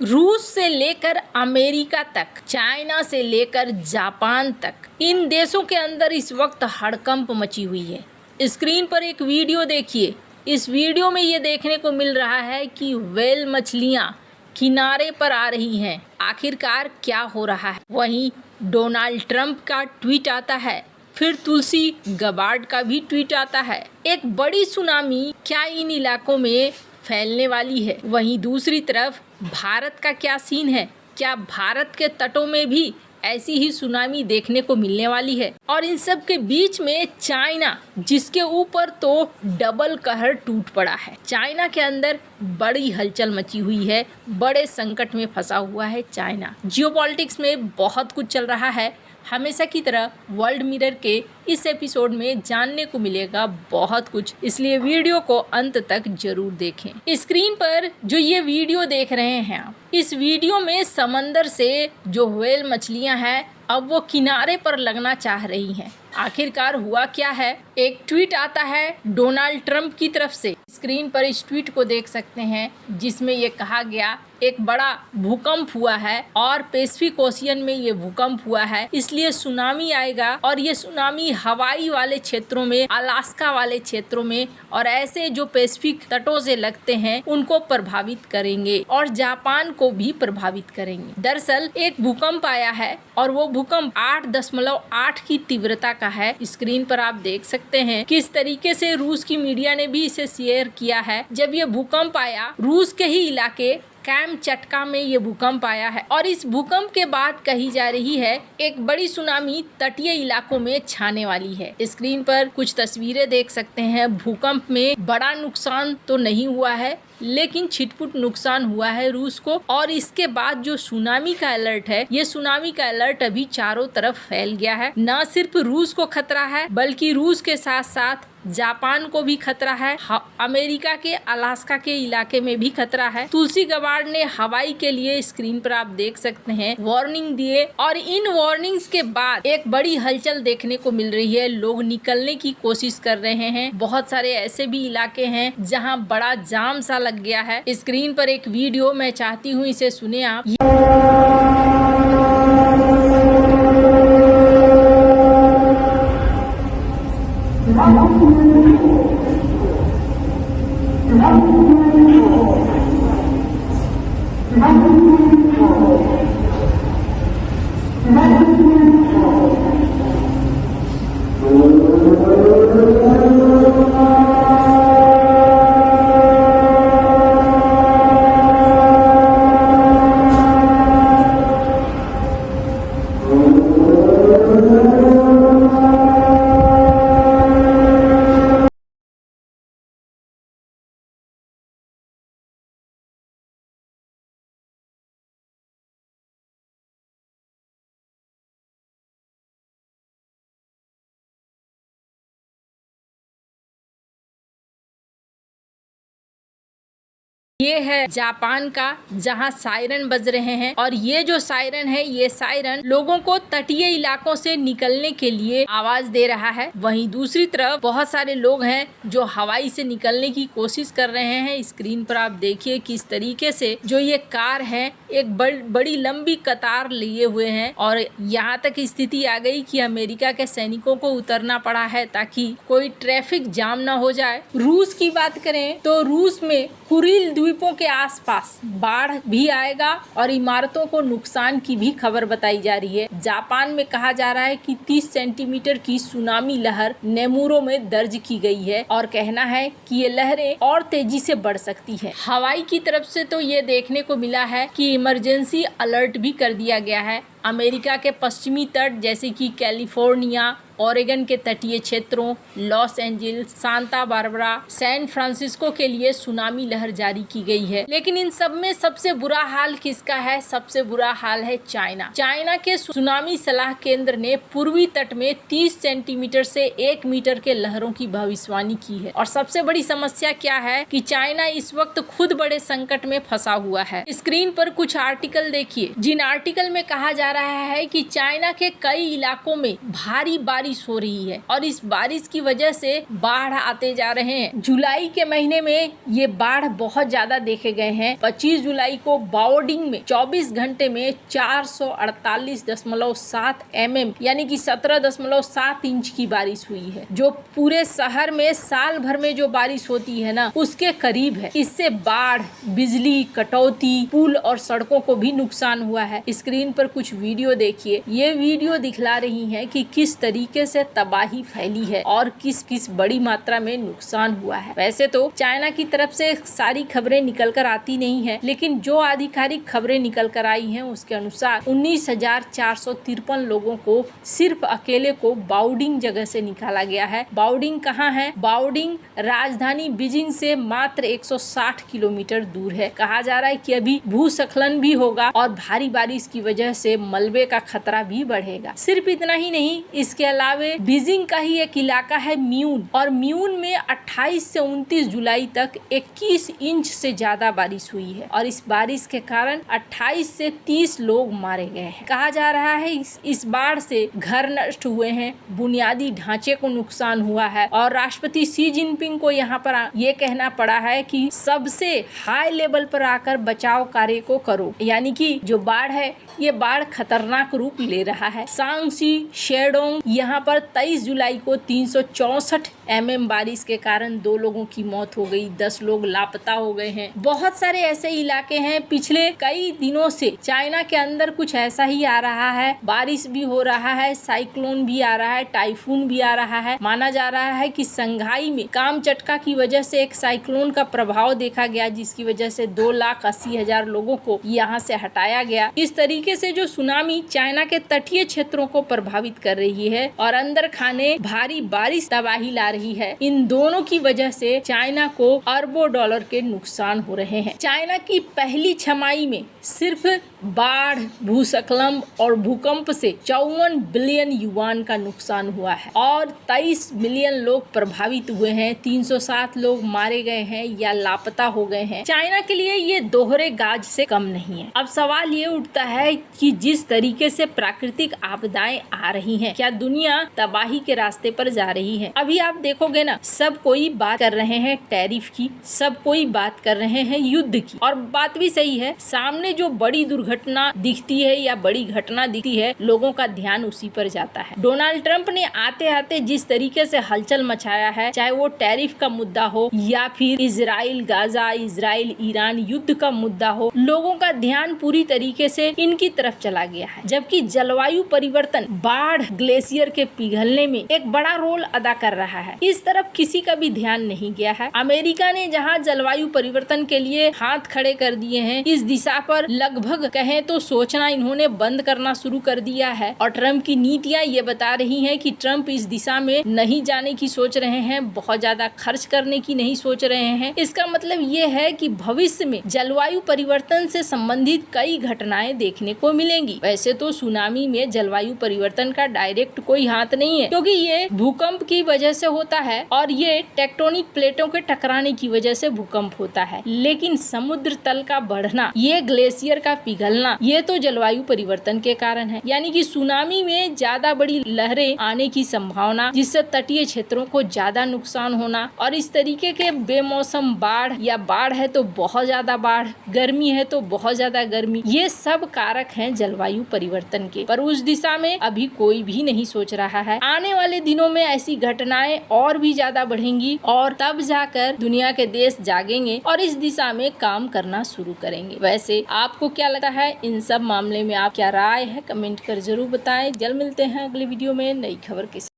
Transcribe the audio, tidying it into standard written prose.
रूस से लेकर अमेरिका तक, चाइना से लेकर जापान तक, इन देशों के अंदर इस वक्त हड़कंप मची हुई है। स्क्रीन पर एक वीडियो देखिए। इस वीडियो में ये देखने को मिल रहा है कि व्हेल मछलियां किनारे पर आ रही हैं। आखिरकार क्या हो रहा है? वहीं डोनाल्ड ट्रंप का ट्वीट आता है, फिर तुलसी गबार्ड का भी ट्वीट आता है। एक बड़ी सुनामी क्या इन इलाकों में फैलने वाली है? वहीं दूसरी तरफ भारत का क्या सीन है? क्या भारत के तटों में भी ऐसी ही सुनामी देखने को मिलने वाली है? और इन सब के बीच में चाइना, जिसके ऊपर तो डबल कहर टूट पड़ा है। चाइना के अंदर बड़ी हलचल मची हुई है, बड़े संकट में फंसा हुआ है चाइना। जियोपॉलिटिक्स में बहुत कुछ चल रहा है। हमेशा की तरह वर्ल्ड मिरर के इस एपिसोड में जानने को मिलेगा बहुत कुछ, इसलिए वीडियो को अंत तक जरूर देखें। स्क्रीन पर जो ये वीडियो देख रहे हैं आप, इस वीडियो में समंदर से जो व्हेल मछलियां हैं अब वो किनारे पर लगना चाह रही हैं। आखिरकार हुआ क्या है? एक ट्वीट आता है डोनाल्ड ट्रंप की तरफ से। स्क्रीन पर इस ट्वीट को देख सकते हैं, जिसमें ये कहा गया एक बड़ा भूकंप हुआ है और पैसिफिक ओशियन में ये भूकंप हुआ है, इसलिए सुनामी आएगा और ये सुनामी हवाई वाले क्षेत्रों में, अलास्का वाले क्षेत्रों में और ऐसे जो पैसिफिक तटों से लगते हैं उनको प्रभावित करेंगे और जापान को भी प्रभावित करेंगे। दरअसल एक भूकंप आया है और वो भूकंप 8.8 की तीव्रता का है। स्क्रीन पर आप देख सकते हैं किस तरीके से रूस की मीडिया ने भी इसे शेयर किया है। जब ये भूकंप आया, रूस के ही इलाके कैमचटका में ये भूकंप आया है और इस भूकंप के बाद कही जा रही है एक बड़ी सुनामी तटीय इलाकों में छाने वाली है। स्क्रीन पर कुछ तस्वीरें देख सकते हैं। भूकंप में बड़ा नुकसान तो नहीं हुआ है, लेकिन छिटपुट नुकसान हुआ है रूस को। और इसके बाद जो सुनामी का अलर्ट है, ये सुनामी का अलर्ट अभी चारों तरफ फैल गया है। न सिर्फ रूस को खतरा है, बल्कि रूस के साथ साथ जापान को भी खतरा है। अमेरिका के अलास्का के इलाके में भी खतरा है। तुलसी गबार्ड ने हवाई के लिए, स्क्रीन पर आप देख सकते हैं, वार्निंग दिए और इन वार्निंग्स के बाद एक बड़ी हलचल देखने को मिल रही है। लोग निकलने की कोशिश कर रहे हैं। बहुत सारे ऐसे भी इलाके हैं जहां बड़ा जाम सा लग गया है। स्क्रीन पर एक वीडियो मैं चाहती हूँ, इसे सुने आप। ये है जापान का, जहां सायरन बज रहे हैं और ये जो सायरन है, ये सायरन लोगों को तटीय इलाकों से निकलने के लिए आवाज दे रहा है। वहीं दूसरी तरफ बहुत सारे लोग हैं जो हवाई से निकलने की कोशिश कर रहे हैं। स्क्रीन पर आप देखिए किस तरीके से जो ये कार है एक बड़ी लंबी कतार लिए हुए हैं और यहाँ तक स्थिति आ गई कि अमेरिका के सैनिकों को उतरना पड़ा है ताकि कोई ट्रैफिक जाम ना हो जाए। रूस की बात करें तो रूस में कुरिल द्वीपों के आसपास बाढ़ भी आएगा और इमारतों को नुकसान की भी खबर बताई जा रही है। जापान में कहा जा रहा है कि 30 सेंटीमीटर की सुनामी लहर नेमुरो में दर्ज की गई है और कहना है कि ये लहरें और तेजी से बढ़ सकती है। हवाई की तरफ से तो ये देखने को मिला है कि इमरजेंसी अलर्ट भी कर दिया गया है। अमेरिका के पश्चिमी तट जैसे कि कैलिफोर्निया, ओरेगन के तटीय क्षेत्रों, Los Angeles, Santa Barbara, San Francisco के लिए सुनामी लहर जारी की गई है। लेकिन इन सब में सबसे बुरा हाल किसका है? सबसे बुरा हाल है चाइना। चाइना के सुनामी सलाह केंद्र ने पूर्वी तट में 30 सेंटीमीटर से 1 मीटर के लहरों की भविष्यवाणी की है। और सबसे बड़ी समस्या क्या है कि चाइना इस वक्त खुद बड़े संकट में फंसा हुआ है। स्क्रीन पर कुछ आर्टिकल देखिए, जिन आर्टिकल में कहा जा जा रहा है कि चाइना के कई इलाकों में भारी बारिश हो रही है और इस बारिश की वजह से बाढ़ आते जा रहे हैं। जुलाई के महीने में ये बाढ़ बहुत ज्यादा देखे गए हैं। 25 जुलाई को बाओडिंग में 24 घंटे में 448.7 mm यानी कि 17.7 इंच की बारिश हुई है, जो पूरे शहर में साल भर में जो बारिश होती है ना उसके करीब है। इससे बाढ़, बिजली कटौती, पुल और सड़कों को भी नुकसान हुआ है। स्क्रीन पर कुछ वीडियो देखिए। ये वीडियो दिखला रही है कि किस तरीके से तबाही फैली है और किस किस बड़ी मात्रा में नुकसान हुआ है। वैसे तो चाइना की तरफ से सारी खबरें निकल कर आती नहीं है, लेकिन जो आधिकारिक खबरें निकल कर आई हैं उसके अनुसार 19,453 लोगों को सिर्फ अकेले को बाओडिंग जगह से निकाला गया है। बाओडिंग कहाँ है? बाओडिंग राजधानी बीजिंग से मात्र 160 किलोमीटर दूर है। कहा जा रहा है कि अभी भूस्खलन भी होगा और भारी बारिश की वजह से मलबे का खतरा भी बढ़ेगा। सिर्फ इतना ही नहीं, इसके अलावे बीजिंग का ही एक इलाका है म्यून, और म्यून में 28 से 29 जुलाई तक 21 इंच से ज्यादा बारिश हुई है और इस बारिश के कारण 28 से 30 लोग मारे गए हैं। कहा जा रहा है इस बाढ़ से घर नष्ट हुए हैं, बुनियादी ढांचे को नुकसान हुआ है और राष्ट्रपति शी जिनपिंग को यहाँ पर ये कहना पड़ा है कि सबसे हाई लेवल पर आकर बचाव कार्य को करो। यानी कि जो बाढ़ है ये बाढ़ खतरनाक रूप ले रहा है। सांगसी शेडोंग यहाँ पर 23 जुलाई को 364 mm बारिश के कारण 2 लोगों की मौत हो गई, 10 लोग लापता हो गए हैं। बहुत सारे ऐसे इलाके हैं, पिछले कई दिनों से चाइना के अंदर कुछ ऐसा ही आ रहा है। बारिश भी हो रहा है, साइक्लोन भी आ रहा है, टाइफून भी आ रहा है। माना जा रहा है कि संघाई में कामचटका की वजह से एक साइक्लोन का प्रभाव देखा गया, जिसकी वजह से 2,80,000 लोगों को यहाँ से हटाया गया। इस तरीके से जो सुनामी चाइना के तटीय क्षेत्रों को प्रभावित कर रही है और अंदर खाने भारी बारिश तबाही ला रही है, इन दोनों की वजह से चाइना को अरबों डॉलर के नुकसान हो रहे हैं। चाइना की पहली छमाही में सिर्फ बाढ़, भूस्खलन और भूकंप से 54 बिलियन युआन का नुकसान हुआ है और 23 मिलियन लोग प्रभावित हुए हैं, 307 लोग मारे गए हैं या लापता हो गए हैं। चाइना के लिए ये दोहरे गाज से कम नहीं है। अब सवाल ये उठता है कि जिस तरीके से प्राकृतिक आपदाएं आ रही हैं, क्या दुनिया तबाही के रास्ते पर जा रही है? अभी आप देखोगे ना, सब कोई बात कर रहे हैं टैरिफ की, सब कोई बात कर रहे हैं युद्ध की, और बात भी सही है। सामने जो बड़ी दुर्घटना दिखती है या बड़ी घटना दिखती है, लोगों का ध्यान उसी पर जाता है। डोनाल्ड ट्रंप ने आते आते जिस तरीके से हलचल मचाया है, चाहे वो टैरिफ का मुद्दा हो या फिर इजराइल गाजा, इजराइल ईरान युद्ध का मुद्दा हो, लोगों का ध्यान पूरी तरीके से इनकी तरफ चला गया है। जबकि जलवायु परिवर्तन, बाढ़, ग्लेशियर के पिघलने में एक बड़ा रोल अदा कर रहा है, इस तरफ किसी का भी ध्यान नहीं गया है। अमेरिका ने जहां जलवायु परिवर्तन के लिए हाथ खड़े कर दिए हैं, इस दिशा पर लगभग कहें तो सोचना इन्होंने बंद करना शुरू कर दिया है और ट्रंप की नीतियां ये बता रही हैं कि ट्रंप इस दिशा में नहीं जाने की सोच रहे हैं, बहुत ज्यादा खर्च करने की नहीं सोच रहे हैं। इसका मतलब ये है कि भविष्य में जलवायु परिवर्तन से संबंधित कई घटनाएं देखने को मिलेंगी। वैसे तो सुनामी में जलवायु परिवर्तन का डायरेक्ट कोई हाथ नहीं है, क्योंकि ये भूकंप की वजह से होता है और ये टेक्टोनिक प्लेटों के टकराने की वजह से भूकंप होता है। लेकिन समुद्र तल का बढ़ना, ये ग्लेशियर का पिघलना, ये तो जलवायु परिवर्तन के कारण है। यानी कि सुनामी में ज्यादा बड़ी लहरें आने की संभावना, जिससे तटीय क्षेत्रों को ज्यादा नुकसान होना, और इस तरीके के बेमौसम बाढ़, या बाढ़ है तो बहुत ज्यादा बाढ़, गर्मी है तो बहुत ज्यादा गर्मी, ये सब कारक हैं जलवायु परिवर्तन के। पर उस दिशा में अभी कोई भी नहीं सोच रहा है। आने वाले दिनों में ऐसी घटनाएं और भी ज्यादा बढ़ेंगी और तब जाकर दुनिया के देश जागेंगे और इस दिशा में काम करना शुरू करेंगे। वैसे आपको क्या लगता है इन सब मामले में? आप क्या राय है कमेंट कर जरूर बताएं। जल्द मिलते हैं अगले वीडियो में नई खबर के साथ।